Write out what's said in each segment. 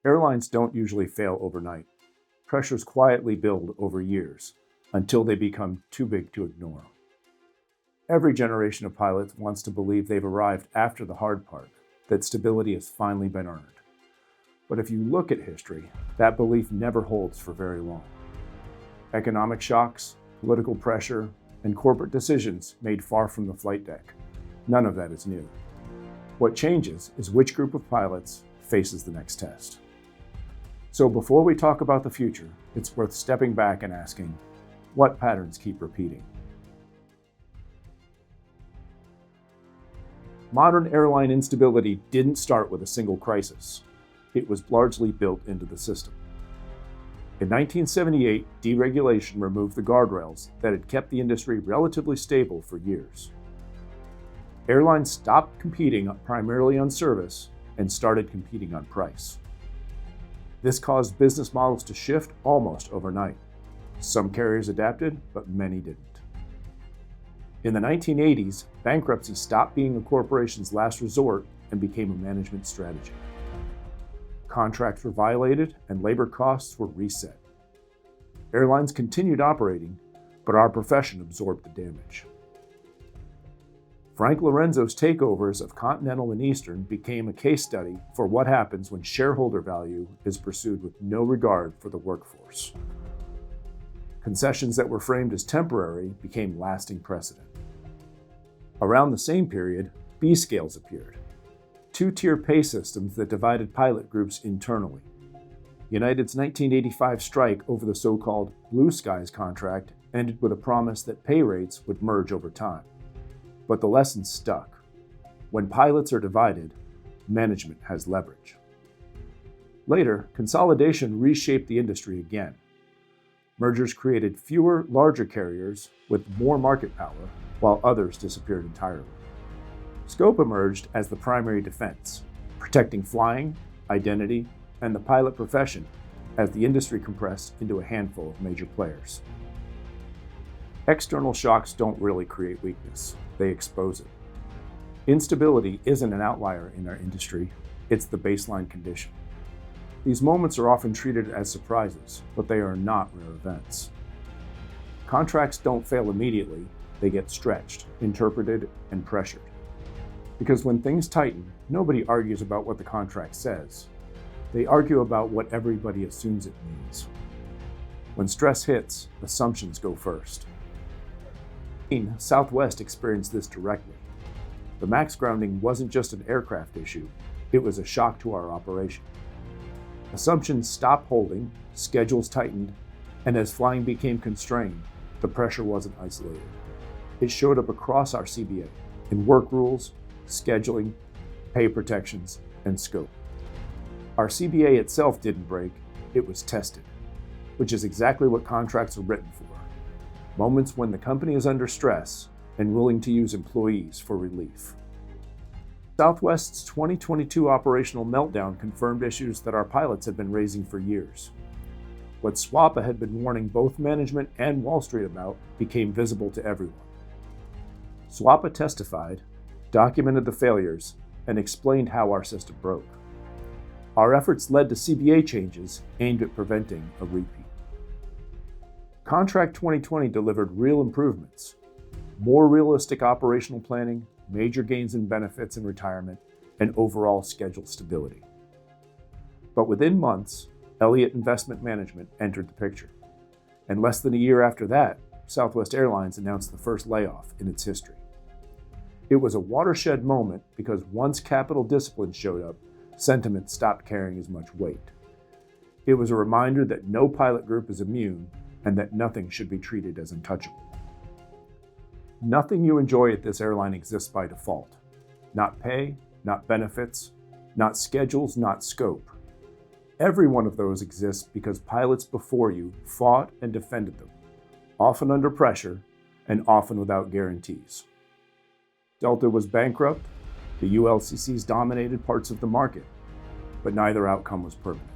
Airlines don't usually fail overnight. Pressures quietly build over years until they become too big to ignore. Every generation of pilots wants to believe they've arrived after the hard part, that stability has finally been earned. But if you look at history, that belief never holds for very long. Economic shocks, political pressure, and corporate decisions made far from the flight deck. None of that is new. What changes is which group of pilots faces the next test. So before we talk about the future, it's worth stepping back and asking, what patterns keep repeating? Modern airline instability didn't start with a single crisis. It was largely built into the system. In 1978, deregulation removed the guardrails that had kept the industry relatively stable for years. Airlines stopped competing primarily on service and started competing on price. This caused business models to shift almost overnight. Some carriers adapted, but many didn't. In the 1980s, bankruptcy stopped being a corporation's last resort and became a management strategy. Contracts were violated and labor costs were reset. Airlines continued operating, but our profession absorbed the damage. Frank Lorenzo's takeovers of Continental and Eastern became a case study for what happens when shareholder value is pursued with no regard for the workforce. Concessions that were framed as temporary became lasting precedent. Around the same period, B scales appeared, two-tier pay systems that divided pilot groups internally. United's 1985 strike over the so-called Blue Skies contract ended with a promise that pay rates would merge over time. But the lesson stuck. When pilots are divided, management has leverage. Later, consolidation reshaped the industry again. Mergers created fewer, larger carriers with more market power, while others disappeared entirely. Scope emerged as the primary defense, protecting flying, identity, and the pilot profession as the industry compressed into a handful of major players. External shocks don't really create weakness, they expose it. Instability isn't an outlier in our industry, it's the baseline condition. These moments are often treated as surprises, but they are not rare events. Contracts don't fail immediately, they get stretched, interpreted, and pressured. Because when things tighten, nobody argues about what the contract says. They argue about what everybody assumes it means. When stress hits, assumptions go first. Southwest experienced this directly. The MAX grounding wasn't just an aircraft issue, it was a shock to our operation. Assumptions stopped holding, schedules tightened, and as flying became constrained, the pressure wasn't isolated. It showed up across our CBA, in work rules, scheduling, pay protections, and scope. Our CBA itself didn't break, it was tested, which is exactly what contracts are written for. Moments when the company is under stress and willing to use employees for relief. Southwest's 2022 operational meltdown confirmed issues that our pilots had been raising for years. What SWAPA had been warning both management and Wall Street about became visible to everyone. SWAPA testified, documented the failures, and explained how our system broke. Our efforts led to CBA changes aimed at preventing a repeat. Contract 2020 delivered real improvements, more realistic operational planning, major gains in benefits and retirement, and overall schedule stability. But within months, Elliott Investment Management entered the picture. And less than a year after that, Southwest Airlines announced the first layoff in its history. It was a watershed moment because once capital discipline showed up, sentiment stopped carrying as much weight. It was a reminder that no pilot group is immune and that nothing should be treated as untouchable. Nothing you enjoy at this airline exists by default. Not pay, not benefits, not schedules, not scope. Every one of those exists because pilots before you fought and defended them, often under pressure and often without guarantees. Delta was bankrupt, the ULCCs dominated parts of the market, but neither outcome was permanent.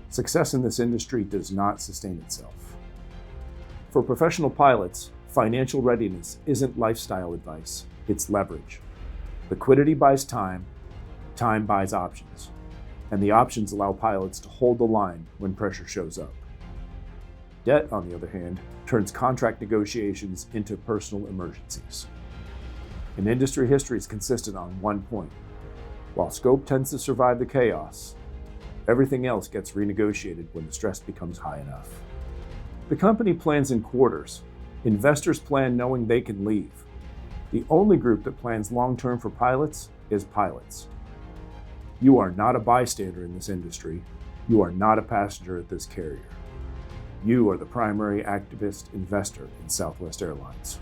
Success in this industry does not sustain itself. For professional pilots, financial readiness isn't lifestyle advice, it's leverage. Liquidity buys time, time buys options. and the options allow pilots to hold the line when pressure shows up. Debt, on the other hand, turns contract negotiations into personal emergencies. And industry history is consistent on one point. While scope tends to survive the chaos, everything else gets renegotiated when the stress becomes high enough. The company plans in quarters. Investors plan knowing they can leave. The only group that plans long-term for pilots is pilots. You are not a bystander in this industry. You are not a passenger at this carrier. You are the primary activist investor in Southwest Airlines.